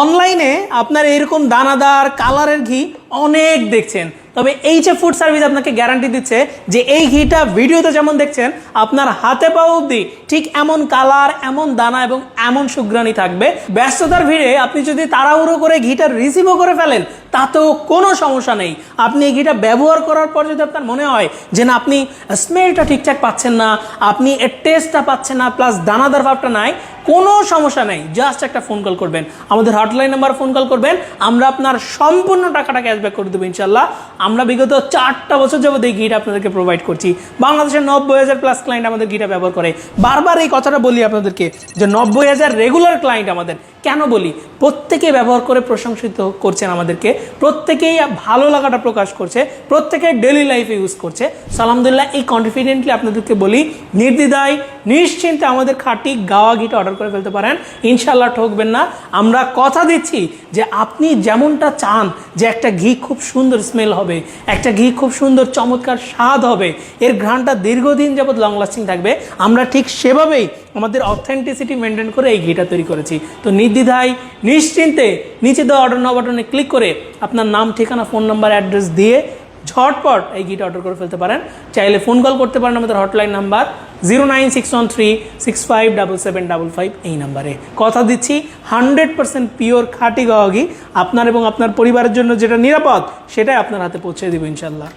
অনলাইনে আপনার এরকম দানাদার কালারের ঘি অনেক দেখছেন, তবে এইচএফ ফুড সার্ভিস আপনাকে গ্যারান্টি দিচ্ছে যে এই ঘিটা ভিডিওতে যেমন দেখছেন আপনার হাতে পাওয়া অবধি ঠিক এমন কালার, এমন দানা এবং এমন সুঘ্রাণী থাকবে। ব্যস্ততার ভিড়ে আপনি যদি তাড়াহুড়ো করে ঘিটা রিসিভও করে ফেলেন তাতেও কোনো সমস্যা নেই। আপনি এই ঘিটা ব্যবহার করার পর যদি আপনার মনে হয় যে না আপনি স্মেলটা ঠিকঠাক পাচ্ছেন না, আপনি এর টেস্টটা পাচ্ছেন না, প্লাস দানাদার ভাবটা নাই, কোনো সমস্যা নেই। জাস্ট একটা ফোন কল করবেন, আমাদের হটলাইন নাম্বার ফোন কল করবেন, আমরা আপনার সম্পূর্ণ টাকাটা ক্যাশব্যাক করে দেবো ইনশাল্লাহ। আমরা বিগত 4টা বছর যাবত এই ঘিটা আপনাদেরকে প্রোভাইড করছি। বাংলাদেশের 90,000 প্লাস ক্লায়েন্ট আমাদের ঘিটা ব্যবহার করে। বারবার এই কথাটা বলি আপনাদেরকে যে 90,000 রেগুলার ক্লায়েন্ট আমাদের। কেন বলি? প্রত্যেকেই ব্যবহার করে প্রশংসিত করছেন আমাদেরকে, প্রত্যেকেই ভালো লাগাটা প্রকাশ করছে, প্রত্যেকেই ডেলি লাইফে ইউজ করছে। আলহামদুলিল্লাহ এই কনফিডেন্টলি আপনাদেরকে বলি, নির্দ্বিধায় নিশ্চিন্তে আমাদের খাঁটি গাওয়া ঘিটা অর্ডার করে ফেলতে পারেন, ইনশাল্লাহ ঠকবেন না। আমরা কথা দিচ্ছি যে আপনি যেমনটা চান যে একটা ঘি খুব সুন্দর স্মেল হবে, একটা ঘি খুব সুন্দর চমৎকার স্বাদ হবে, এর ঘ্রাণটা দীর্ঘদিন যাবত লং লাস্টিং থাকবে, আমরা ঠিক সেভাবেই আমাদের অথেন্টিসিটি মেনটেন করে এই ঘিটা তৈরি করেছি। তো নির্দ্বিধায় নিশ্চিন্তে নিচে দেওয়া অর্ডার নাও বাটনে ক্লিক করে আপনার নাম, ঠিকানা, ফোন নাম্বার, অ্যাড্রেস দিয়ে ঝটপট এই ঘিটা অর্ডার করে ফেলতে পারেন। চাইলে ফোন কল করতে পারেন আমাদের হটলাইন নাম্বার 09613657755 এই নাম্বারে। কথা দিচ্ছি 100% পিওর খাঁটি গাওয়া ঘি আপনার এবং আপনার পরিবারের জন্য যেটা নিরাপদ সেটাই আপনার হাতে পৌঁছে দেবো ইনশাল্লাহ।